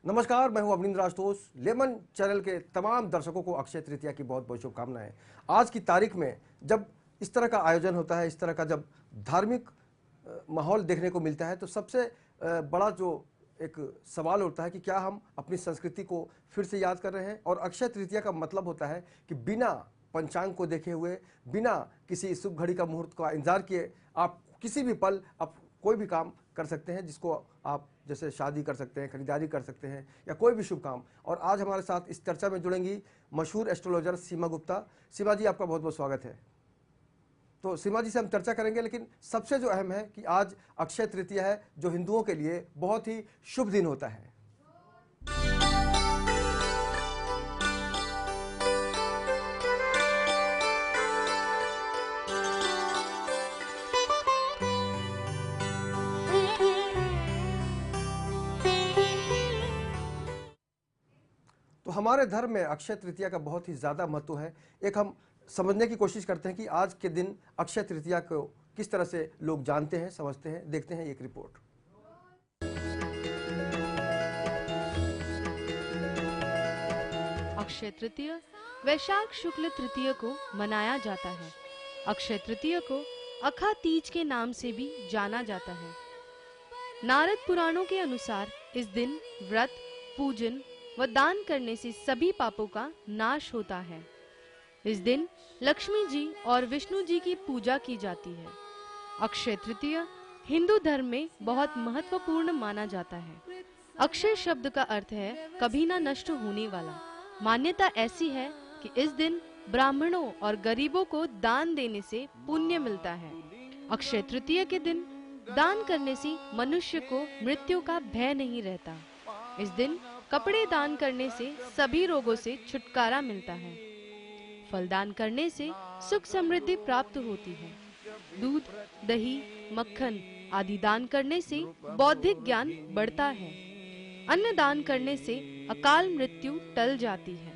नमस्कार, मैं हूं अवनींद्र आशुतोष। लेमन चैनल के तमाम दर्शकों को अक्षय तृतीया की बहुत बहुत शुभकामनाएं। आज की तारीख में जब इस तरह का आयोजन होता है, इस तरह का जब धार्मिक माहौल देखने को मिलता है, तो सबसे बड़ा जो एक सवाल उठता है कि क्या हम अपनी संस्कृति को फिर से याद कर रहे हैं। और अक्षय तृतीया का मतलब होता है कि बिना पंचांग को देखे हुए, बिना किसी शुभ घड़ी का मुहूर्त का इंतजार किए आप किसी भी पल आप कोई भी काम कर सकते हैं, जिसको आप जैसे शादी कर सकते हैं, खरीदारी कर सकते हैं या कोई भी शुभ काम। और आज हमारे साथ इस चर्चा में जुड़ेंगी मशहूर एस्ट्रोलॉजर सीमा गुप्ता। सीमा जी, आपका बहुत बहुत स्वागत है। तो सीमा जी से हम चर्चा करेंगे, लेकिन सबसे जो अहम है कि आज अक्षय तृतीया है, जो हिंदुओं के लिए बहुत ही शुभ दिन होता है। तो हमारे धर्म में अक्षय तृतीया का बहुत ही ज़्यादा महत्व है। एक हम समझने की कोशिश करते हैं कि आज के दिन अक्षय तृतीया को किस तरह से लोग जानते हैं, समझते हैं। देखते हैं एक रिपोर्ट। अक्षय तृतीया वैशाख शुक्ल तृतीया को मनाया जाता है। अक्षय तृतीया को अखा तीज के नाम से भी जाना जाता है। नारद पुराणों के अनुसार इस दिन व्रत, पूजन व दान करने से सभी पापों का नाश होता है। इस दिन लक्ष्मी जी और विष्णु जी की पूजा की जाती है। अक्षय तृतीया हिंदू धर्म में बहुत महत्वपूर्ण माना जाता है। अक्षय शब्द का अर्थ है कभी ना नष्ट होने वाला। मान्यता ऐसी है कि इस दिन ब्राह्मणों और गरीबों को दान देने से पुण्य मिलता है। अक्षय तृतीया के दिन दान करने से मनुष्य को मृत्यु का भय नहीं रहता। इस दिन कपड़े दान करने से सभी रोगों से छुटकारा मिलता है। फल दान करने से सुख समृद्धि प्राप्त होती है। दूध, दही, मक्खन आदि दान करने से बौद्धिक ज्ञान बढ़ता है। अन्न दान करने से अकाल मृत्यु टल जाती है।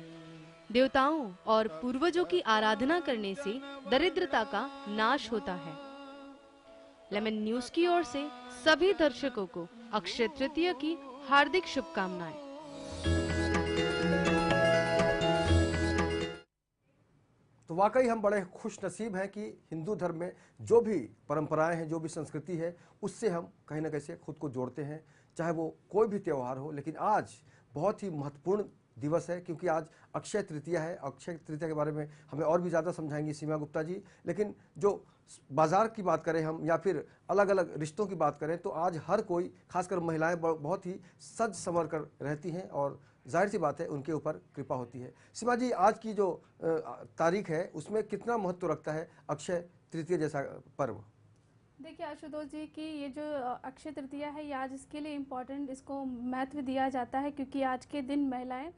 देवताओं और पूर्वजों की आराधना करने से दरिद्रता का नाश होता है। लेमन न्यूज की ओर से सभी दर्शकों को अक्षय तृतीया की हार्दिक शुभकामनाएं। तो वाकई हम बड़े खुश नसीब हैं कि हिंदू धर्म में जो भी परंपराएं हैं, जो भी संस्कृति है, उससे हम कहीं ना कहीं से खुद को जोड़ते हैं, चाहे वो कोई भी त्यौहार हो। लेकिन आज बहुत ही महत्वपूर्ण दिवस है, क्योंकि आज अक्षय तृतीया है। अक्षय तृतीया के बारे में हमें और भी ज़्यादा समझाएंगी सीमा गुप्ता जी। लेकिन जो बाजार की बात करें हम, या फिर अलग अलग रिश्तों की बात करें, तो आज हर कोई, खासकर महिलाएं, बहुत ही सज संवर कर रहती हैं और जाहिर सी बात है उनके ऊपर कृपा होती है। सीमा जी, आज की जो तारीख है उसमें कितना महत्व रखता है अक्षय तृतीया जैसा पर्व? देखिए आशुतोष जी की ये जो अक्षय तृतीया है, ये आज इसके लिए इम्पोर्टेंट, इसको महत्व दिया जाता है क्योंकि आज के दिन महिलाएं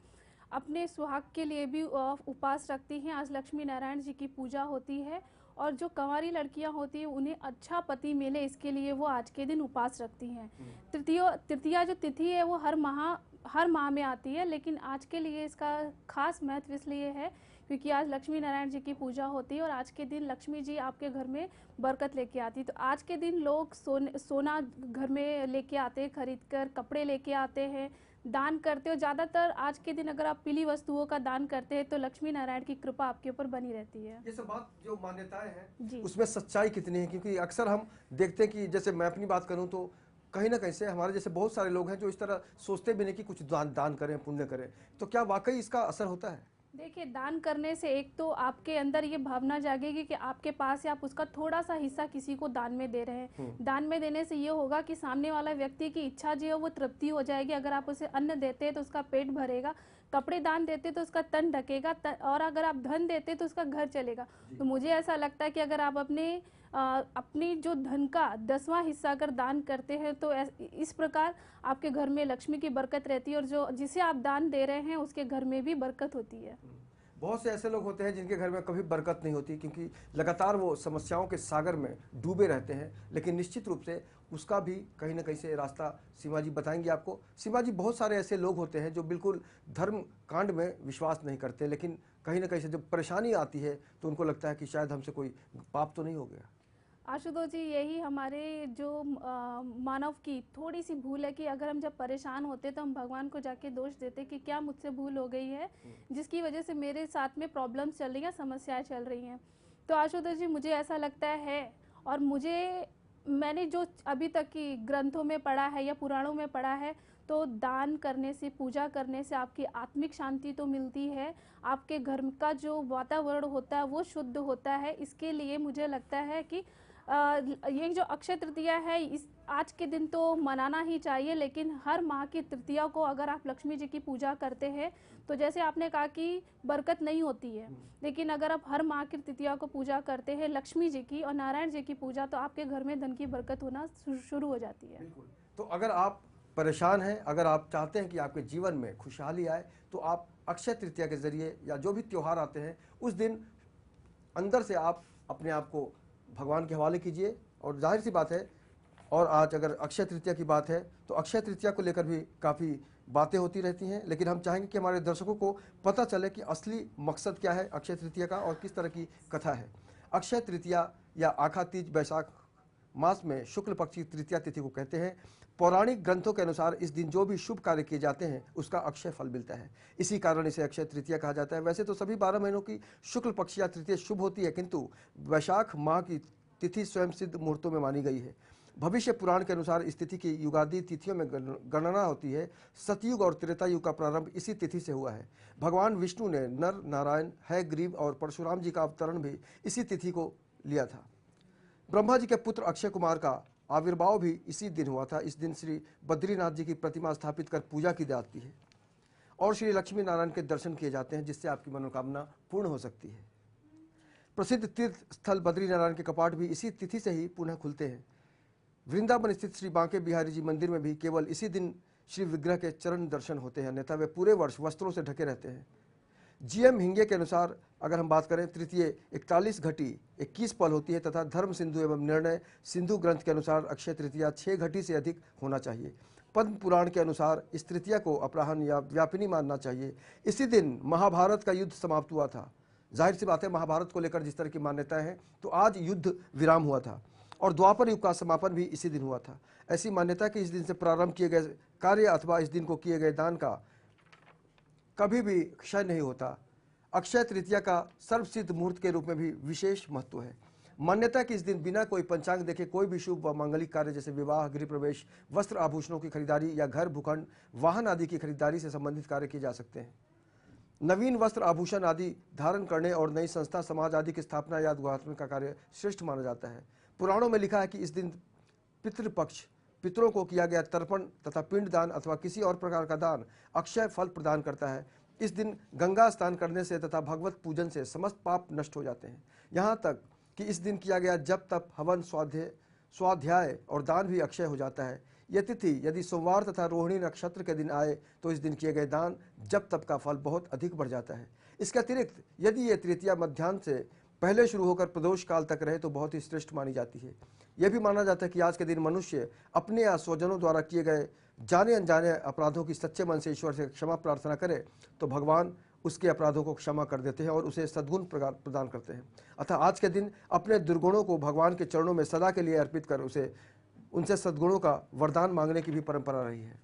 अपने सुहाग के लिए भी उपवास रखती हैं। आज लक्ष्मी नारायण जी की पूजा होती है और जो कंवारी लड़कियां होती हैं उन्हें अच्छा पति मिले, इसके लिए वो आज के दिन उपवास रखती हैं। तृतीया जो तिथि है वो हर माह में आती है, लेकिन आज के लिए इसका खास महत्व इसलिए है क्योंकि आज लक्ष्मी नारायण जी की पूजा होती है और आज के दिन लक्ष्मी जी आपके घर में बरकत लेके आती है। तो आज के दिन लोग सोना घर में लेके आते हैं, खरीद कर कपड़े लेके आते हैं, दान करते हो। ज़्यादातर आज के दिन अगर आप पीली वस्तुओं का दान करते हैं तो लक्ष्मी नारायण की कृपा आपके ऊपर बनी रहती है। ये सब बात जो मान्यताएं हैं उसमें सच्चाई कितनी है? क्योंकि अक्सर हम देखते हैं कि जैसे मैं अपनी बात करूं तो कहीं ना कहीं से हमारे जैसे बहुत सारे लोग हैं जो इस तरह सोचते भी नहीं कि कुछ दान करें, पुण्य करें। तो क्या वाकई इसका असर होता है? देखिए, दान करने से एक तो आपके अंदर ये भावना जागेगी कि आपके पास है, आप उसका थोड़ा सा हिस्सा किसी को दान में दे रहे हैं। दान में देने से ये होगा कि सामने वाला व्यक्ति की इच्छा जो है वो तृप्ति हो जाएगी। अगर आप उसे अन्न देते हैं तो उसका पेट भरेगा, कपड़े दान देते तो उसका तन ढकेगा, और अगर आप धन देते तो उसका घर चलेगा। तो मुझे ऐसा लगता है कि अगर आप अपनी जो धन का 10वां हिस्सा अगर दान करते हैं तो इस प्रकार आपके घर में लक्ष्मी की बरकत रहती है और जो जिसे आप दान दे रहे हैं उसके घर में भी बरकत होती है। बहुत से ऐसे लोग होते हैं जिनके घर में कभी बरकत नहीं होती, क्योंकि लगातार वो समस्याओं के सागर में डूबे रहते हैं। लेकिन निश्चित रूप से उसका भी कहीं ना कहीं से रास्ता सीमा जी बताएंगे आपको। सीमा जी, बहुत सारे ऐसे लोग होते हैं जो बिल्कुल धर्म कांड में विश्वास नहीं करते, लेकिन कहीं ना कहीं से जब परेशानी आती है तो उनको लगता है कि शायद हमसे कोई पाप तो नहीं हो गया। आशुतोष जी, यही हमारे जो मानव की थोड़ी सी भूल है कि अगर हम जब परेशान होते तो हम भगवान को जाके दोष देते कि क्या मुझसे भूल हो गई है जिसकी वजह से मेरे साथ में प्रॉब्लम्स चल रही हैं, समस्याएं चल रही हैं। तो आशुतोष जी, मुझे ऐसा लगता है, और मैंने जो अभी तक की ग्रंथों में पढ़ा है या पुराणों में पढ़ा है, तो दान करने से, पूजा करने से आपकी आत्मिक शांति तो मिलती है, आपके घर का जो वातावरण होता है वो शुद्ध होता है। इसके लिए मुझे लगता है कि ये जो अक्षय तृतीया है, इस आज के दिन तो मनाना ही चाहिए, लेकिन हर माह की तृतीया को अगर आप लक्ष्मी जी की पूजा करते हैं तो जैसे आपने कहा कि बरकत नहीं होती है, लेकिन अगर आप हर माह की तृतीया को पूजा करते हैं लक्ष्मी जी की और नारायण जी की पूजा, तो आपके घर में धन की बरकत होना शुरू हो जाती है। तो अगर आप परेशान हैं, अगर आप चाहते हैं कि आपके जीवन में खुशहाली आए, तो आप अक्षय तृतीया के जरिए या जो भी त्यौहार आते हैं उस दिन अंदर से आप अपने आप को भगवान के हवाले कीजिए। और जाहिर सी बात है, और आज अगर अक्षय तृतीया की बात है तो अक्षय तृतीया को लेकर भी काफ़ी बातें होती रहती हैं, लेकिन हम चाहेंगे कि हमारे दर्शकों को पता चले कि असली मकसद क्या है अक्षय तृतीया का और किस तरह की कथा है। अक्षय तृतीया या आखा तीज बैसाख मास में शुक्ल पक्ष की तृतीया तिथि को कहते हैं। पौराणिक ग्रंथों के अनुसार इस दिन जो भी शुभ कार्य किए जाते हैं उसका अक्षय फल मिलता है, इसी कारण इसे अक्षय तृतीया कहा जाता है। वैसे तो सभी 12 महीनों की शुक्ल पक्ष या तृतीया शुभ होती है, किंतु वैशाख माह की तिथि स्वयं सिद्ध मुहूर्तों में मानी गई है। भविष्य पुराण के अनुसार इस तिथि की युगादि तिथियों में गणना होती है। सतयुग और त्रेता युग का प्रारंभ इसी तिथि से हुआ है। भगवान विष्णु ने नर नारायण, हयग्रीव और परशुराम जी का अवतरण भी इसी तिथि को लिया था। ब्रह्मा जी के पुत्र अक्षय कुमार का आविर्भाव भी इसी दिन हुआ था। इस दिन श्री बद्रीनाथ जी की प्रतिमा स्थापित कर पूजा की जाती है और श्री लक्ष्मी नारायण के दर्शन किए जाते हैं, जिससे आपकी मनोकामना पूर्ण हो सकती है। प्रसिद्ध तीर्थ स्थल बद्रीनारायण के कपाट भी इसी तिथि से ही पुनः खुलते हैं। वृंदावन स्थित श्री बांके बिहारी जी मंदिर में भी केवल इसी दिन श्री विग्रह के चरण दर्शन होते हैं, अन्यथा वे पूरे वर्ष वस्त्रों से ढके रहते हैं। जीएम हिंगे के अनुसार अगर हम बात करें, तृतीय 41 घटी 21 पल होती है तथा धर्म सिंधु एवं निर्णय सिंधु ग्रंथ के अनुसार अक्षय तृतीया 6 घटी से अधिक होना चाहिए। पद्म पुराण के अनुसार इस तृतीया को अपराह्न या व्यापिनी मानना चाहिए। इसी दिन महाभारत का युद्ध समाप्त हुआ था। जाहिर सी बात है, महाभारत को लेकर जिस तरह की मान्यताएं हैं, तो आज युद्ध विराम हुआ था और द्वापर युग का समापन भी इसी दिन हुआ था। ऐसी मान्यता कि इस दिन से प्रारंभ किए गए कार्य अथवा इस दिन को किए गए दान का कभी भी क्षय नहीं होता। अक्षय तृतीया का सर्वसिद्ध मुहूर्त के रूप में भी विशेष महत्व है। मान्यता कि इस दिन बिना कोई पंचांग देखे कोई भी शुभ व मांगलिक कार्य जैसे विवाह, गृह प्रवेश, वस्त्र आभूषणों की खरीदारी या घर, भूखंड, वाहन आदि की खरीदारी से संबंधित कार्य किए जा सकते हैं। नवीन वस्त्र आभूषण आदि धारण करने और नई संस्था समाज आदि की स्थापना या द्वात्मक का कार्य श्रेष्ठ माना जाता है। पुराणों में लिखा है कि इस दिन पितृपक्ष पितरों को किया गया तर्पण तथा पिंडदान अथवा किसी और प्रकार का दान अक्षय फल प्रदान करता है। इस दिन गंगा स्नान करने से तथा भगवत पूजन से समस्त पाप नष्ट हो जाते हैं। यहाँ तक कि इस दिन किया गया जप तप हवन स्वाध्याय और दान भी अक्षय हो जाता है। यह तिथि यदि सोमवार तथा रोहिणी नक्षत्र के दिन आए तो इस दिन किए गए दान जप तप का फल बहुत अधिक बढ़ जाता है। इसके अतिरिक्त यदि ये तृतीया मध्याह्न से पहले शुरू होकर प्रदोष काल तक रहे तो बहुत ही श्रेष्ठ मानी जाती है। यह भी माना जाता है कि आज के दिन मनुष्य अपने या स्वजनों द्वारा किए गए जाने अनजाने अपराधों की सच्चे मन से ईश्वर से क्षमा प्रार्थना करे तो भगवान उसके अपराधों को क्षमा कर देते हैं और उसे सद्गुण प्रदान करते हैं। अतः आज के दिन अपने दुर्गुणों को भगवान के चरणों में सदा के लिए अर्पित कर उनसे सद्गुणों का वरदान मांगने की भी परंपरा रही है।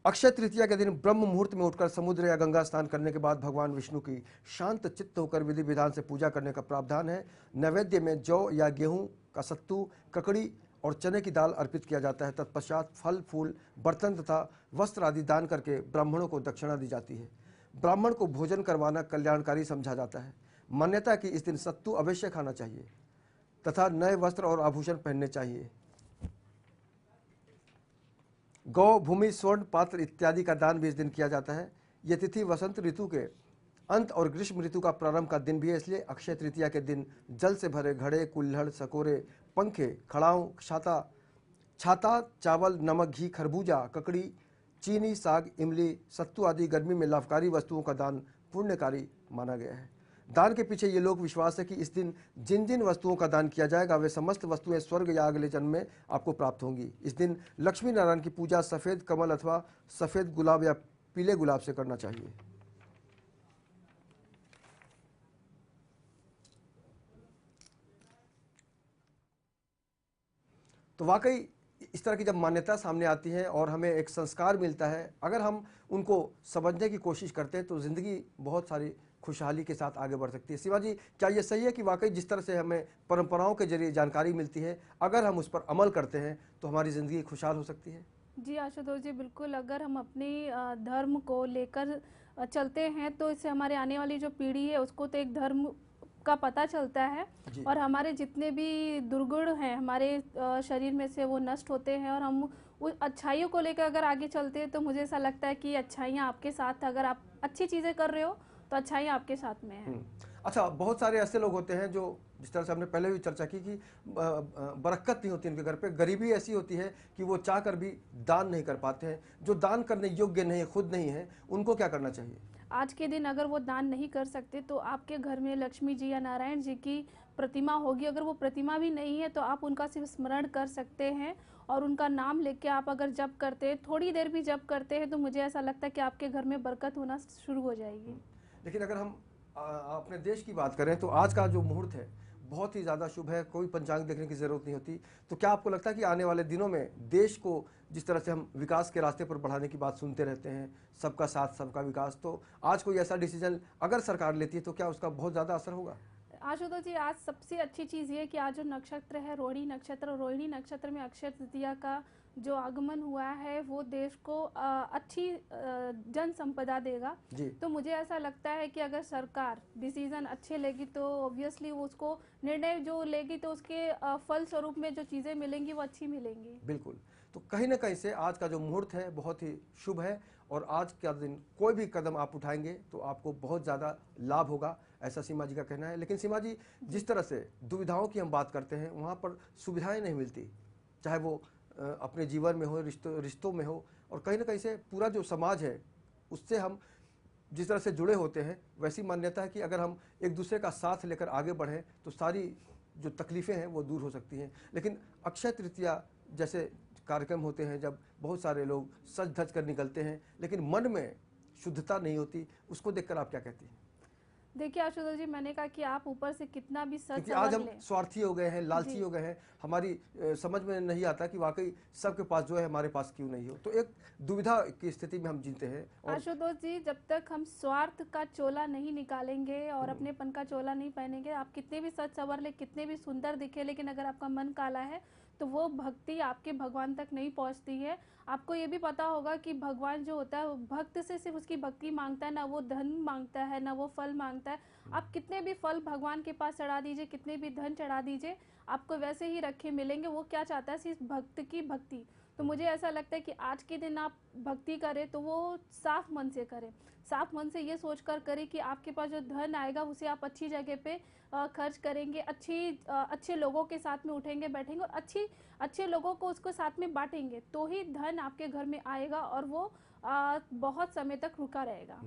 अक्षय तृतीया के दिन ब्रह्म मुहूर्त में उठकर समुद्र या गंगा स्नान करने के बाद भगवान विष्णु की शांत चित्त होकर विधि विधान से पूजा करने का प्रावधान है। नैवेद्य में जौ या गेहूं का सत्तू, ककड़ी और चने की दाल अर्पित किया जाता है। तत्पश्चात फल फूल, बर्तन तथा वस्त्र आदि दान करके ब्राह्मणों को दक्षिणा दी जाती है। ब्राह्मण को भोजन करवाना कल्याणकारी समझा जाता है। मान्यता कि इस दिन सत्तू अवश्य खाना चाहिए तथा नए वस्त्र और आभूषण पहनने चाहिए। गौ, भूमि, स्वर्ण, पात्र इत्यादि का दान भी इस दिन किया जाता है। यह तिथि वसंत ऋतु के अंत और ग्रीष्म ऋतु का प्रारंभ का दिन भी है, इसलिए अक्षय तृतीया के दिन जल से भरे घड़े, कुल्हड़, सकोरे, पंखे, खड़ाऊ, छाता, चावल, नमक, घी, खरबूजा, ककड़ी, चीनी, साग, इमली, सत्तू आदि गर्मी में लाभकारी वस्तुओं का दान पुण्यकारी माना गया है। दान के पीछे ये लोक विश्वास है कि इस दिन जिन जिन वस्तुओं का दान किया जाएगा वे समस्त वस्तुएं स्वर्ग या अगले जन्म में आपको प्राप्त होंगी। इस दिन लक्ष्मी नारायण की पूजा सफ़ेद कमल अथवा सफ़ेद गुलाब या पीले गुलाब से करना चाहिए। तो वाकई इस तरह की जब मान्यता सामने आती है और हमें एक संस्कार मिलता है, अगर हम उनको समझने की कोशिश करते हैं तो ज़िंदगी बहुत सारी खुशहाली के साथ आगे बढ़ सकती है। शिवा जी, क्या ये सही है कि वाकई जिस तरह से हमें परंपराओं के जरिए जानकारी मिलती है, अगर हम उस पर अमल करते हैं तो हमारी ज़िंदगी खुशहाल हो सकती है? जी आशुतोष जी, बिल्कुल। अगर हम अपने धर्म को लेकर चलते हैं तो इससे हमारे आने वाली जो पीढ़ी है उसको तो एक धर्म का पता चलता है जी। और हमारे जितने भी दुर्गुण हैं हमारे शरीर में से वो नष्ट होते हैं और हम उस अच्छाइयों को लेकर अगर आगे चलते हैं तो मुझे ऐसा लगता है कि अच्छाइयाँ आपके साथ, अगर आप अच्छी चीज़ें कर रहे हो तो अच्छाइयाँ आपके साथ में हैं। अच्छा, बहुत सारे ऐसे लोग होते हैं जो, जिस तरह से हमने पहले भी चर्चा की कि बरकत नहीं होती उनके घर पे, गरीबी ऐसी होती है कि वो चाह कर भी दान नहीं कर पाते हैं। जो दान करने योग्य नहीं, खुद नहीं है, उनको क्या करना चाहिए? आज के दिन अगर वो दान नहीं कर सकते तो आपके घर में लक्ष्मी जी या नारायण जी की प्रतिमा होगी। अगर वो प्रतिमा भी नहीं है तो आप उनका सिर्फ स्मरण कर सकते हैं और उनका नाम लेके आप अगर जप करते हैं, थोड़ी देर भी जप करते हैं, तो मुझे ऐसा लगता है कि आपके घर में बरकत होना शुरू हो जाएगी। लेकिन अगर हम अपने देश की बात करें तो आज का जो मुहूर्त है बहुत ही ज़्यादा शुभ है, कोई पंचांग देखने की ज़रूरत नहीं होती। तो क्या आपको लगता है कि आने वाले दिनों में देश को जिस तरह से हम विकास के रास्ते पर बढ़ाने की बात सुनते रहते हैं, सबका साथ सबका विकास, तो आज कोई ऐसा डिसीजन अगर सरकार लेती है तो क्या उसका बहुत ज़्यादा असर होगा? आशुतोष जी, आज सबसे अच्छी चीज़ ये कि आज जो नक्षत्र है रोहिणी नक्षत्र, रोहिणी नक्षत्र में अक्षय तृतीया का जो आगमन हुआ है वो देश को अच्छी जन संपदा देगा। जी। तो मुझे ऐसा लगता है कि अगर सरकार डिसीजन अच्छे लेगी तो ऑब्वियसली उसको निर्णय जो लेगी तो उसके फल स्वरूप में जो चीज़ें मिलेंगी वो अच्छी मिलेंगी। बिल्कुल। तो कहीं ना कहीं से आज का जो मुहूर्त है बहुत ही शुभ है और आज का दिन कोई भी कदम आप उठाएंगे तो आपको बहुत ज़्यादा लाभ होगा, ऐसा सीमा जी का कहना है। लेकिन सीमा जी, जिस तरह से दुविधाओं की हम बात करते हैं, वहाँ पर सुविधाएं नहीं मिलती, चाहे वो अपने जीवन में हो, रिश्तों में हो, और कहीं ना कहीं से पूरा जो समाज है उससे हम जिस तरह से जुड़े होते हैं, वैसी मान्यता है कि अगर हम एक दूसरे का साथ लेकर आगे बढ़ें तो सारी जो तकलीफ़ें हैं वो दूर हो सकती हैं। लेकिन अक्षय तृतीया जैसे कार्यक्रम होते हैं जब बहुत सारे लोग सज धज कर निकलते हैं लेकिन मन में शुद्धता नहीं होती, उसको देखकर आप क्या कहती हैं? देखिए आशुतोष जी, मैंने कहा कि आप ऊपर से कितना भी सच क्योंकि आज सवर हम लें। स्वार्थी हो गए हैं, लालची जी। हो गए हैं, हमारी समझ में नहीं आता कि वाकई सबके पास जो है हमारे पास क्यों नहीं हो। तो एक दुविधा की स्थिति में हम जीते हैं। और आशुतोष जी, जब तक हम स्वार्थ का चोला नहीं निकालेंगे और अपनेपन का चोला नहीं पहनेंगे, आप कितने भी सच सवर ले, कितने भी सुंदर दिखे, लेकिन अगर आपका मन काला है तो वो भक्ति आपके भगवान तक नहीं पहुंचती है। आपको ये भी पता होगा कि भगवान जो होता है वो भक्त से सिर्फ उसकी भक्ति मांगता है, ना वो धन मांगता है, ना वो फल मांगता है। आप कितने भी फल भगवान के पास चढ़ा दीजिए, कितने भी धन चढ़ा दीजिए, आपको वैसे ही रखे मिलेंगे। वो क्या चाहता है, सिर्फ भक्त की भक्ति। तो मुझे ऐसा लगता है कि आज के दिन आप भक्ति करें तो वो साफ मन से करें, साफ मन से ये सोचकर करें कि आपके पास जो धन आएगा उसे आप अच्छी जगह पे खर्च करेंगे, अच्छे लोगों के साथ में उठेंगे बैठेंगे और अच्छे लोगों को उसको साथ में बांटेंगे, तो ही धन आपके घर में आएगा और वो बहुत समय तक रुका रहेगा।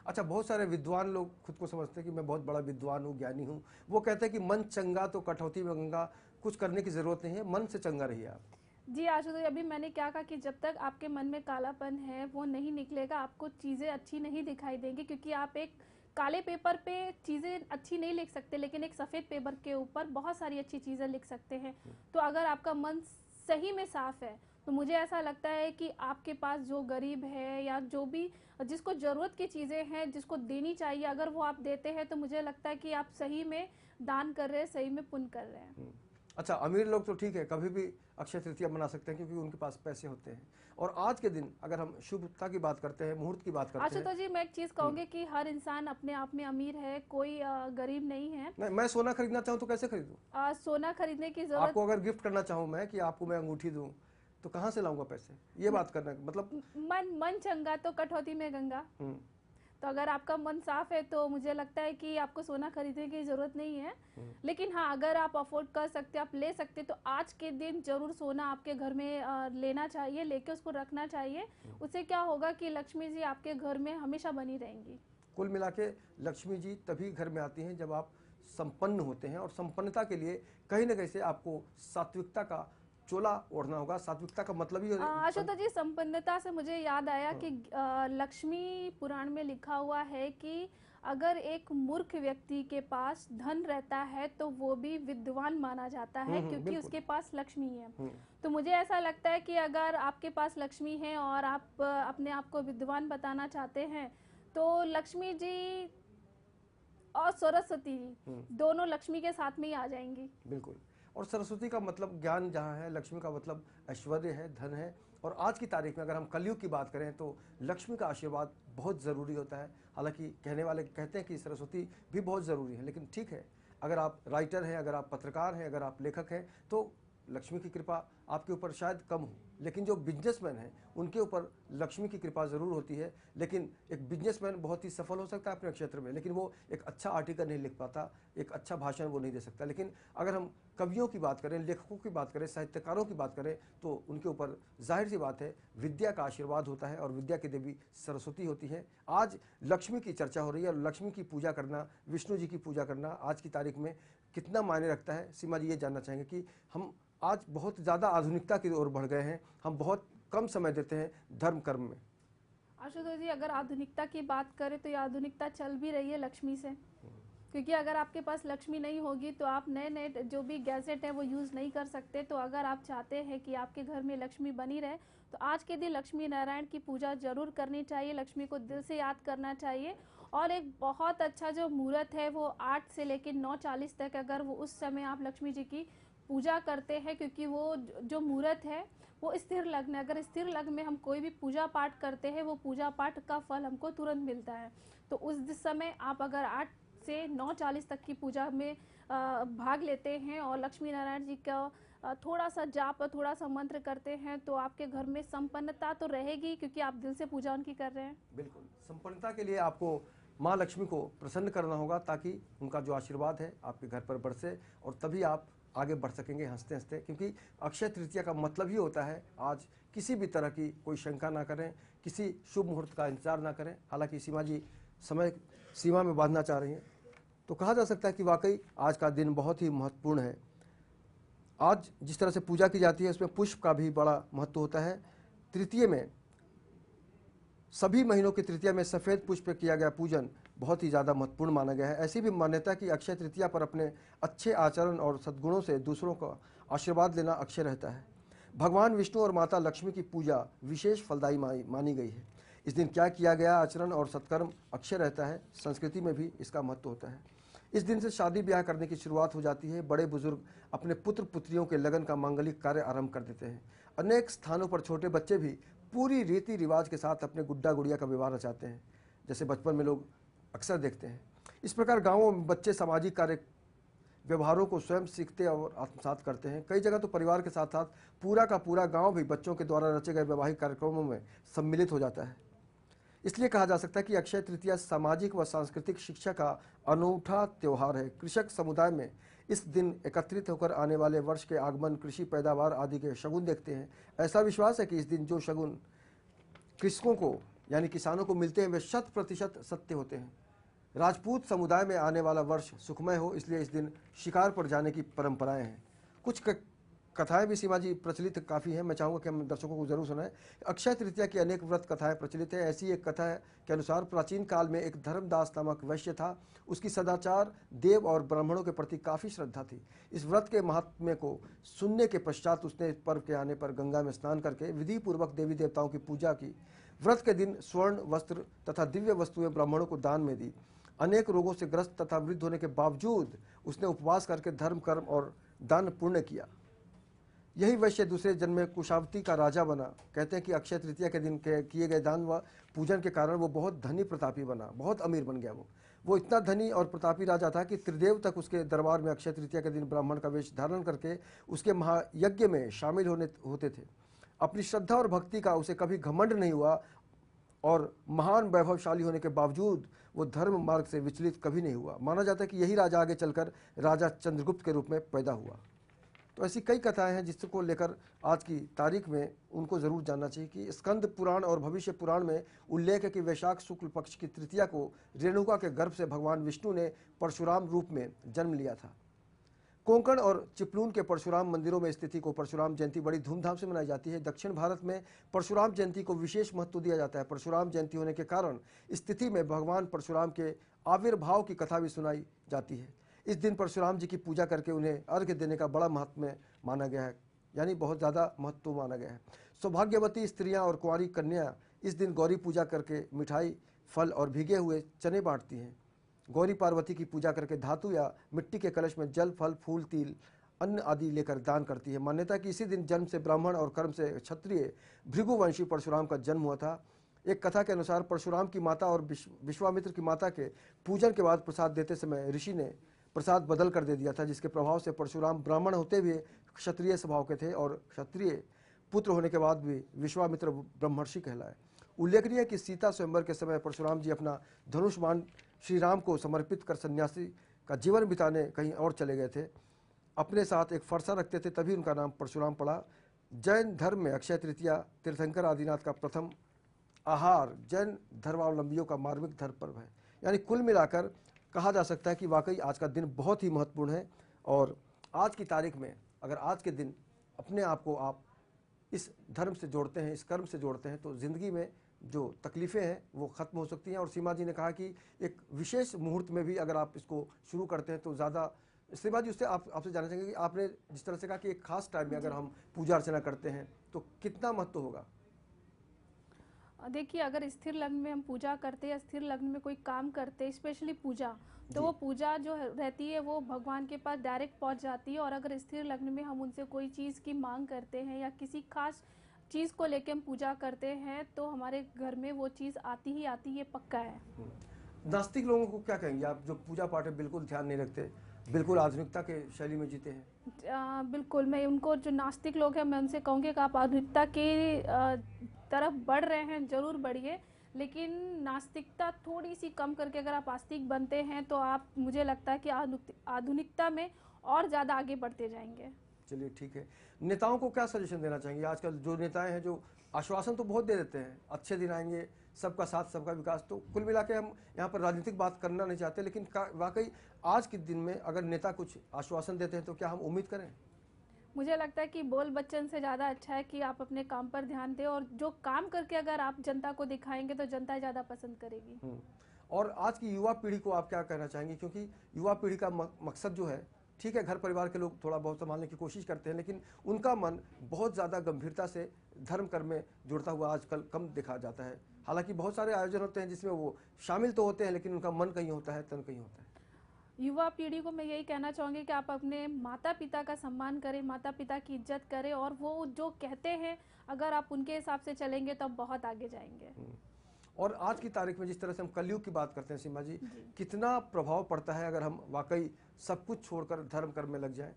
अच्छा, बहुत सारे विद्वान लोग खुद को समझते हैं कि मैं बहुत बड़ा विद्वान हूँ, ज्ञानी हूँ। वो कहते हैं कि मन चंगा तो कटौती में गंगा, कुछ करने की ज़रूरत नहीं है, मन से चंगा रहिए आप। जी आशुतोष, अभी मैंने क्या कहा कि जब तक आपके मन में कालापन है वो नहीं निकलेगा, आपको चीज़ें अच्छी नहीं दिखाई देंगी, क्योंकि आप एक काले पेपर पे चीज़ें अच्छी नहीं लिख सकते, लेकिन एक सफ़ेद पेपर के ऊपर बहुत सारी अच्छी चीज़ें लिख सकते हैं। तो अगर आपका मन सही में साफ है तो मुझे ऐसा लगता है कि आपके पास जो गरीब है या जो भी जिसको ज़रूरत की चीज़ें हैं, जिसको देनी चाहिए, अगर वो आप देते हैं तो मुझे लगता है कि आप सही में दान कर रहे हैं, सही में पुण्य कर रहे हैं। अच्छा, अमीर लोग तो ठीक है, कभी भी अक्षय तृतीया मना सकते हैं क्योंकि उनके पास पैसे होते हैं। और आज के दिन अगर हम शुभता की बात करते हैं, मुहूर्त की बात करते हैं। आशुतोष जी, मैं एक चीज़ कहूँगी कि हर इंसान अपने आप में अमीर है, कोई गरीब नहीं है। नहीं, मैं सोना खरीदना चाहूँ तो कैसे खरीदूँ? सोना खरीदने की जरूरत, आपको अगर गिफ्ट करना चाहूँ मैं कि आपको मैं अंगूठी दूँ, तो कहाँ से लाऊंगा पैसे? ये बात करना मतलब मन चंगा तो कटौती में गंगा। तो अगर आपका मन साफ है तो मुझे लगता है कि आपको सोना खरीदने की ज़रूरत नहीं है। लेकिन हाँ, अगर आप अफोर्ड कर सकते, आप ले सकते, तो आज के दिन जरूर सोना आपके घर में लेना चाहिए, लेके उसको रखना चाहिए। उससे क्या होगा कि लक्ष्मी जी आपके घर में हमेशा बनी रहेंगी। कुल मिला के लक्ष्मी जी तभी घर में आती हैं जब आप संपन्न होते हैं, और संपन्नता के लिए कहीं ना कहीं से आपको सात्विकता का चोला ओढ़ना होगा। सात्विकता का मतलब ही आशुतोष जी, संपन्नता से मुझे याद आया कि लक्ष्मी पुराण में लिखा हुआ है कि अगर एक मूर्ख व्यक्ति के पास धन रहता है तो वो भी विद्वान माना जाता है, क्योंकि बिल्कुल। उसके पास लक्ष्मी है। तो मुझे ऐसा लगता है कि अगर आपके पास लक्ष्मी है और आप अपने आप को विद्वान बताना चाहते हैं तो लक्ष्मी जी और सरस्वती जी दोनों लक्ष्मी के साथ में ही आ जाएंगी। बिल्कुल। और सरस्वती का मतलब ज्ञान जहाँ है, लक्ष्मी का मतलब ऐश्वर्य है, धन है। और आज की तारीख में अगर हम कलयुग की बात करें तो लक्ष्मी का आशीर्वाद बहुत ज़रूरी होता है। हालांकि कहने वाले कहते हैं कि सरस्वती भी बहुत ज़रूरी है, लेकिन ठीक है, अगर आप राइटर हैं, अगर आप पत्रकार हैं, अगर आप लेखक हैं तो लक्ष्मी की कृपा आपके ऊपर शायद कम हो। लेकिन जो बिजनेसमैन हैं उनके ऊपर लक्ष्मी की कृपा ज़रूर होती है। लेकिन एक बिजनेसमैन बहुत ही सफल हो सकता है अपने क्षेत्र में, लेकिन वो एक अच्छा आर्टिकल नहीं लिख पाता, एक अच्छा भाषण वो नहीं दे सकता। लेकिन अगर हम कवियों की बात करें, लेखकों की बात करें, साहित्यकारों की बात करें तो उनके ऊपर जाहिर सी बात है विद्या का आशीर्वाद होता है और विद्या की देवी सरस्वती होती है। आज लक्ष्मी की चर्चा हो रही है और लक्ष्मी की पूजा करना, विष्णु जी की पूजा करना आज की तारीख में कितना मायने रखता है। सीमा जी ये जानना चाहेंगे कि हम आज बहुत ज़्यादा आधुनिकता की ओर बढ़ गए हैं, हम बहुत कम समय देते हैं धर्म कर्म में। आशुतोष जी, अगर आधुनिकता की बात करें तो ये आधुनिकता चल भी रही है लक्ष्मी से, क्योंकि अगर आपके पास लक्ष्मी नहीं होगी तो आप नए नए जो भी गैजेट है वो यूज़ नहीं कर सकते। तो अगर आप चाहते हैं कि आपके घर में लक्ष्मी बनी रहे तो आज के दिन लक्ष्मी नारायण की पूजा जरूर करनी चाहिए, लक्ष्मी को दिल से याद करना चाहिए। और एक बहुत अच्छा जो मुहूर्त है वो 8 से लेकर 9:40 तक, अगर वो उस समय आप लक्ष्मी जी की पूजा करते हैं, क्योंकि वो जो मुहूर्त है वो स्थिर लग्न है। अगर स्थिर लग्न में हम कोई भी पूजा पाठ करते हैं वो पूजा पाठ का फल हमको तुरंत मिलता है। तो उस समय आप अगर 8 से 9:40 तक की पूजा में भाग लेते हैं और लक्ष्मी नारायण जी का थोड़ा सा जाप और थोड़ा सा मंत्र करते हैं तो आपके घर में संपन्नता तो रहेगी, क्योंकि आप दिल से पूजा उनकी कर रहे हैं। बिल्कुल, संपन्नता के लिए आपको माँ लक्ष्मी को प्रसन्न करना होगा ताकि उनका जो आशीर्वाद है आपके घर पर बरसे और तभी आप आगे बढ़ सकेंगे हंसते हंसते। क्योंकि अक्षय तृतीया का मतलब ही होता है आज किसी भी तरह की कोई शंका ना करें, किसी शुभ मुहूर्त का इंतजार ना करें। हालांकि सीमा जी समय सीमा में बांधना चाह रही हैं, तो कहा जा सकता है कि वाकई आज का दिन बहुत ही महत्वपूर्ण है। आज जिस तरह से पूजा की जाती है उसमें पुष्प का भी बड़ा महत्व होता है। तृतीय में, सभी महीनों की तृतीया में सफ़ेद पुष्प किया गया पूजन बहुत ही ज़्यादा महत्वपूर्ण माना गया है। ऐसी भी मान्यता कि अक्षय तृतीया पर अपने अच्छे आचरण और सद्गुणों से दूसरों का आशीर्वाद लेना अक्षय रहता है। भगवान विष्णु और माता लक्ष्मी की पूजा विशेष फलदायी मानी गई है। इस दिन क्या किया गया आचरण और सत्कर्म अक्षय रहता है। संस्कृति में भी इसका महत्व होता है। इस दिन से शादी ब्याह करने की शुरुआत हो जाती है। बड़े बुजुर्ग अपने पुत्र पुत्रियों के लगन का मांगलिक कार्य आरंभ कर देते हैं। अनेक स्थानों पर छोटे बच्चे भी पूरी रीति रिवाज के साथ अपने गुड्डा गुड़िया का विवाह रचाते हैं, जैसे बचपन में लोग अक्सर देखते हैं। इस प्रकार गांवों में बच्चे सामाजिक कार्य व्यवहारों को स्वयं सीखते और आत्मसात करते हैं। कई जगह तो परिवार के साथ साथ पूरा का पूरा गांव भी बच्चों के द्वारा रचे गए वैवाहिक कार्यक्रमों में सम्मिलित हो जाता है। इसलिए कहा जा सकता है कि अक्षय तृतीया सामाजिक व सांस्कृतिक शिक्षा का अनूठा त्यौहार है। कृषक समुदाय में इस दिन एकत्रित होकर आने वाले वर्ष के आगमन, कृषि पैदावार आदि के शगुन देखते हैं। ऐसा विश्वास है कि इस दिन जो शगुन कृषकों को यानी किसानों को मिलते हैं वे 100% सत्य होते हैं। राजपूत समुदाय में आने वाला वर्ष सुखमय हो, इसलिए इस दिन शिकार पर जाने की परंपराएं हैं। कुछ कथाएं भी सीमा जी प्रचलित काफ़ी हैं, मैं चाहूँगा कि हम दर्शकों को जरूर सुनाएं। अक्षय तृतीया की अनेक व्रत कथाएं प्रचलित है। ऐसी एक कथा है के अनुसार प्राचीन काल में एक धर्मदास नामक वैश्य था। उसकी सदाचार, देव और ब्राह्मणों के प्रति काफ़ी श्रद्धा थी। इस व्रत के महात्म्य को सुनने के पश्चात उसने पर्व के आने पर गंगा में स्नान करके विधि पूर्वक देवी देवताओं की पूजा की। व्रत के दिन स्वर्ण वस्त्र तथा दिव्य वस्तुएं ब्राह्मणों को दान में दी। अनेक रोगों से ग्रस्त तथा वृद्ध होने के बावजूद उसने उपवास करके धर्म कर्म और दान पुण्य किया। यही वैश्य दूसरे जन्म में कुशावती का राजा बना। कहते हैं कि अक्षय तृतीया के दिन किए गए दान व पूजन के कारण वो बहुत धनी प्रतापी बना, बहुत अमीर बन गया। वो इतना धनी और प्रतापी राजा था कि त्रिदेव तक उसके दरबार में अक्षय तृतीया के दिन ब्राह्मण का वेश धारण करके उसके महायज्ञ में शामिल होते थे। अपनी श्रद्धा और भक्ति का उसे कभी घमंड नहीं हुआ और महान वैभवशाली होने के बावजूद वो धर्म मार्ग से विचलित कभी नहीं हुआ। माना जाता है कि यही राजा आगे चलकर राजा चंद्रगुप्त के रूप में पैदा हुआ। तो ऐसी कई कथाएं हैं जिसको लेकर आज की तारीख में उनको ज़रूर जानना चाहिए कि स्कंद पुराण और भविष्य पुराण में उल्लेख है कि वैशाख शुक्ल पक्ष की तृतीया को रेणुका के गर्भ से भगवान विष्णु ने परशुराम रूप में जन्म लिया था। कोंकण और चिपलून के परशुराम मंदिरों में स्थिति को परशुराम जयंती बड़ी धूमधाम से मनाई जाती है। दक्षिण भारत में परशुराम जयंती को विशेष महत्व दिया जाता है। परशुराम जयंती होने के कारण स्थिति में भगवान परशुराम के आविर्भाव की कथा भी सुनाई जाती है। इस दिन परशुराम जी की पूजा करके उन्हें अर्घ्य देने का बड़ा महत्व माना गया है, यानी बहुत ज़्यादा महत्व माना गया है। सौभाग्यवती स्त्रियां और कुंवारी कन्या इस दिन गौरी पूजा करके मिठाई, फल और भीगे हुए चने बांटती हैं। गौरी पार्वती की पूजा करके धातु या मिट्टी के कलश में जल, फल, फूल, तिल, अन्न आदि लेकर दान करती है। मान्यता कि इसी दिन जन्म से ब्राह्मण और कर्म से क्षत्रिय भृगुवंशी परशुराम का जन्म हुआ था। एक कथा के अनुसार परशुराम की माता और विश्वामित्र की माता के पूजन के बाद प्रसाद देते समय ऋषि ने प्रसाद बदल कर दे दिया था, जिसके प्रभाव से परशुराम ब्राह्मण होते हुए क्षत्रिय स्वभाव के थे और क्षत्रिय पुत्र होने के बाद भी विश्वामित्र ब्रह्मर्षि कहलाए। उल्लेखनीय है कि सीता स्वयंवर के समय परशुराम जी अपना धनुष बाण श्री राम को समर्पित कर सन्यासी का जीवन बिताने कहीं और चले गए थे। अपने साथ एक फरसा रखते थे, तभी उनका नाम परशुराम पड़ा। जैन धर्म में अक्षय तृतीया तीर्थंकर आदिनाथ का प्रथम आहार जैन धर्मावलंबियों का मार्मिक धर्म पर्व है। यानी कुल मिलाकर कहा जा सकता है कि वाकई आज का दिन बहुत ही महत्वपूर्ण है। और आज की तारीख में अगर आज के दिन अपने आप को आप इस धर्म से जोड़ते हैं, इस कर्म से जोड़ते हैं, तो ज़िंदगी में जो तकलीफ़ें हैं वो ख़त्म हो सकती हैं। और सीमा जी ने कहा कि एक विशेष मुहूर्त में भी अगर आप इसको शुरू करते हैं तो ज़्यादा। सीमा जी, उससे आपसे जानना चाहेंगे कि आपने जिस तरह से कहा कि एक खास टाइम में अगर हम पूजा अर्चना करते हैं तो कितना महत्व होगा? देखिए, अगर स्थिर लग्न में हम पूजा करते हैं, स्थिर लग्न में कोई काम करते हैं, स्पेशली पूजा, तो वो पूजा जो रहती है वो भगवान के पास डायरेक्ट पहुंच जाती है। और अगर स्थिर लग्न में हम उनसे कोई चीज़ की मांग करते हैं या किसी खास चीज़ को लेकर हम पूजा करते हैं तो हमारे घर में वो चीज़ आती ही आती है, पक्का है। नास्तिक लोगों को क्या कहेंगे आप, जो पूजा पाठ में बिल्कुल ध्यान नहीं रखते, बिल्कुल आधुनिकता के शैली में जीते हैं? बिल्कुल, मैं उनको, जो नास्तिक लोग हैं, मैं उनसे कहूँगी कि आप आधुनिकता की तरफ बढ़ रहे हैं, ज़रूर बढ़िए, लेकिन नास्तिकता थोड़ी सी कम करके अगर आप आस्तिक बनते हैं तो आप, मुझे लगता है कि आधुनिकता में और ज़्यादा आगे बढ़ते जाएंगे। चलिए ठीक है। नेताओं को क्या सजेशन देना चाहेंगे? आजकल जो नेताएं हैं जो आश्वासन तो बहुत दे देते हैं, अच्छे दिन आएंगे, सबका साथ सबका विकास, तो कुल मिला के हम यहाँ पर राजनीतिक बात करना नहीं चाहते, लेकिन वाकई आज के दिन में अगर नेता कुछ आश्वासन देते हैं तो क्या हम उम्मीद करें? मुझे लगता है कि बोल बच्चन से ज़्यादा अच्छा है कि आप अपने काम पर ध्यान दें, और जो काम करके अगर आप जनता को दिखाएंगे तो जनता ज़्यादा पसंद करेगी। और आज की युवा पीढ़ी को आप क्या कहना चाहेंगे? क्योंकि युवा पीढ़ी का मकसद जो है, ठीक है, घर परिवार के लोग थोड़ा बहुत संभालने की कोशिश करते हैं, लेकिन उनका मन बहुत ज़्यादा गंभीरता से धर्म कर्म में जुड़ता हुआ आजकल कम देखा जाता है। हालांकि बहुत सारे आयोजन होते हैं जिसमें वो शामिल तो होते हैं, लेकिन उनका मन कहीं होता है, तन कहीं होता है। युवा पीढ़ी को मैं यही कहना चाहूँगी कि आप अपने माता पिता का सम्मान करें, माता पिता की इज्जत करें, और वो जो कहते हैं अगर आप उनके हिसाब से चलेंगे तो आप बहुत आगे जाएंगे। और आज की तारीख में जिस तरह से हम कलयुग की बात करते हैं सीमा जी, कितना प्रभाव पड़ता है अगर हम वाकई सब कुछ छोड़कर धर्म कर्म में लग जाएं?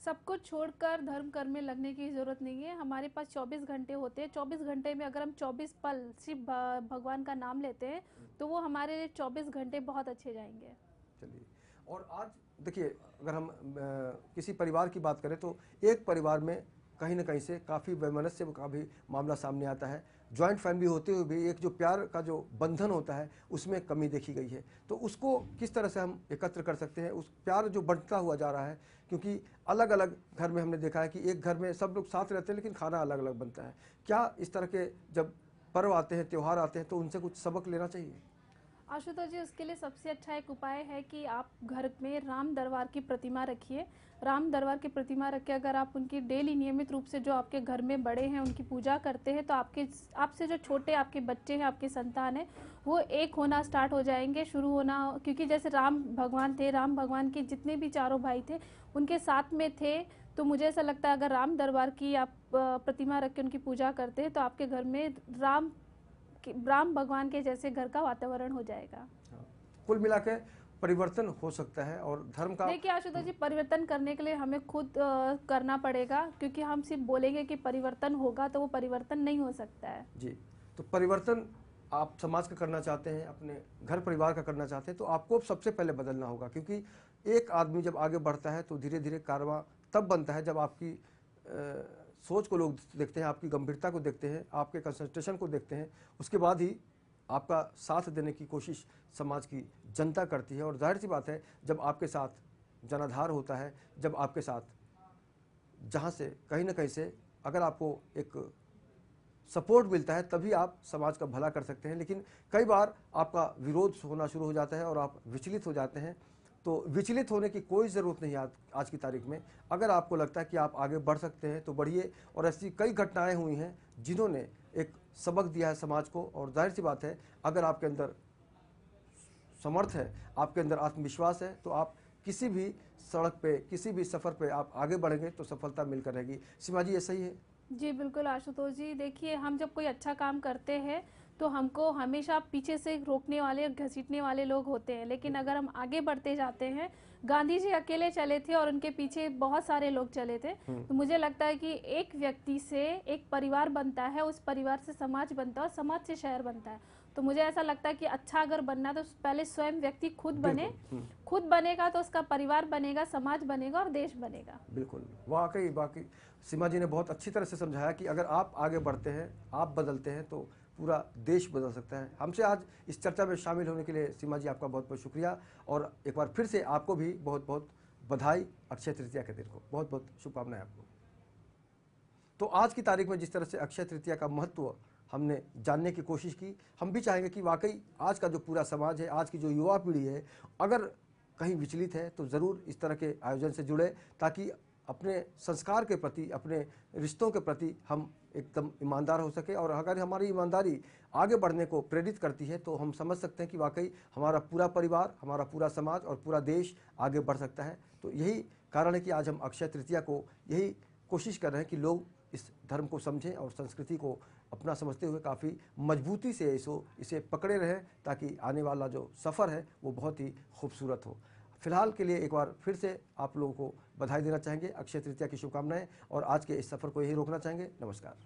सब कुछ छोड़कर धर्म कर्म में लगने की ज़रूरत नहीं है। हमारे पास 24 घंटे होते हैं। 24 घंटे में अगर हम 24 पल सिर्फ भगवान का नाम लेते हैं तो वो हमारे लिए 24 घंटे बहुत अच्छे जाएंगे। चलिए, और आज देखिए, अगर हम किसी परिवार की बात करें तो एक परिवार में कहीं ना कहीं से काफ़ी वैमनस्य का भी मामला सामने आता है। जॉइंट फैमिली होते हुए भी एक जो प्यार का जो बंधन होता है उसमें कमी देखी गई है। तो उसको किस तरह से हम एकत्र कर सकते हैं? उस प्यार जो बढ़ता हुआ जा रहा है, क्योंकि अलग अलग घर में हमने देखा है कि एक घर में सब लोग साथ रहते हैं लेकिन खाना अलग अलग बनता है। क्या इस तरह के जब पर्व आते हैं, त्यौहार आते हैं, तो उनसे कुछ सबक लेना चाहिए? आशुतोष जी, उसके लिए सबसे अच्छा एक उपाय है कि आप घर में राम दरबार की प्रतिमा रखिए। राम दरबार की प्रतिमा रख के अगर आप उनकी डेली नियमित रूप से, जो आपके घर में बड़े हैं, उनकी पूजा करते हैं तो आपसे जो छोटे आपके बच्चे हैं, आपके संतान हैं, वो एक होना स्टार्ट हो जाएंगे, शुरू होना। क्योंकि जैसे राम भगवान थे, राम भगवान के जितने भी चारों भाई थे उनके साथ में थे, तो मुझे ऐसा लगता है अगर राम दरबार की आप प्रतिमा रख के उनकी पूजा करते हैं तो आपके घर में राम भगवान के जैसे घर का वातावरण हो जाएगा। कुल मिला के परिवर्तन हो सकता है। और धर्म का, देखिए आशुतोष जी, परिवर्तन करने के लिए हमें खुद करना पड़ेगा, क्योंकि हम सिर्फ बोलेंगे कि परिवर्तन होगा तो वो परिवर्तन नहीं हो सकता है। जी, तो परिवर्तन आप समाज का करना चाहते हैं, अपने घर परिवार का करना चाहते हैं, तो आपको सबसे पहले बदलना होगा। क्योंकि एक आदमी जब आगे बढ़ता है तो धीरे धीरे कारवां तब बनता है जब आपकी सोच को लोग देखते हैं, आपकी गंभीरता को देखते हैं, आपके कंसंट्रेशन को देखते हैं, उसके बाद ही आपका साथ देने की कोशिश समाज की जनता करती है। और जाहिर सी बात है, जब आपके साथ जनाधार होता है, जब आपके साथ जहाँ से कहीं ना कहीं से अगर आपको एक सपोर्ट मिलता है तभी आप समाज का भला कर सकते हैं। लेकिन कई बार आपका विरोध होना शुरू हो जाता है और आप विचलित हो जाते हैं। तो विचलित होने की कोई ज़रूरत नहीं आज की तारीख में। अगर आपको लगता है कि आप आगे बढ़ सकते हैं तो बढ़िए। और ऐसी कई घटनाएं हुई हैं जिन्होंने एक सबक दिया है समाज को। और जाहिर सी बात है, अगर आपके अंदर समर्थ है, आपके अंदर आत्मविश्वास है, तो आप किसी भी सड़क पे, किसी भी सफ़र पे आप आगे बढ़ेंगे तो सफलता मिलकर रहेगी। सीमा जी, ये सही है? जी बिल्कुल आशुतोष जी, देखिए हम जब कोई अच्छा काम करते हैं तो हमको हमेशा पीछे से रोकने वाले और घसीटने वाले लोग होते हैं, लेकिन अगर हम आगे बढ़ते जाते हैं, गांधी जी अकेले चले थे और उनके पीछे बहुत सारे लोग चले थे। तो मुझे लगता है कि एक व्यक्ति से एक परिवार बनता है, उस परिवार से समाज बनता है और समाज से शहर बनता है। तो मुझे ऐसा लगता है कि अच्छा अगर बनना तो पहले स्वयं व्यक्ति खुद बने, खुद बनेगा तो उसका परिवार बनेगा, समाज बनेगा और देश बनेगा। बिल्कुल, वाकई सीमा जी ने बहुत अच्छी तरह से समझाया कि अगर आप आगे बढ़ते हैं, आप बदलते हैं तो पूरा देश बदल सकता है। हमसे आज इस चर्चा में शामिल होने के लिए सीमा जी आपका बहुत बहुत शुक्रिया। और एक बार फिर से आपको भी बहुत बहुत बधाई अक्षय तृतीया के दिन को, बहुत बहुत शुभकामनाएं आपको। तो आज की तारीख में जिस तरह से अक्षय तृतीया का महत्व हमने जानने की कोशिश की, हम भी चाहेंगे कि वाकई आज का जो पूरा समाज है, आज की जो युवा पीढ़ी है, अगर कहीं विचलित है तो ज़रूर इस तरह के आयोजन से जुड़े, ताकि अपने संस्कार के प्रति, अपने रिश्तों के प्रति हम एकदम ईमानदार हो सके। और अगर हमारी ईमानदारी आगे बढ़ने को प्रेरित करती है तो हम समझ सकते हैं कि वाकई हमारा पूरा परिवार, हमारा पूरा समाज और पूरा देश आगे बढ़ सकता है। तो यही कारण है कि आज हम अक्षय तृतीया को यही कोशिश कर रहे हैं कि लोग इस धर्म को समझें और संस्कृति को अपना समझते हुए काफ़ी मजबूती से इसे पकड़े रहें, ताकि आने वाला जो सफ़र है वो बहुत ही खूबसूरत हो। फिलहाल के लिए एक बार फिर से आप लोगों को बधाई देना चाहेंगे, अक्षय तृतीया की शुभकामनाएं, और आज के इस सफ़र को यही रोकना चाहेंगे। नमस्कार।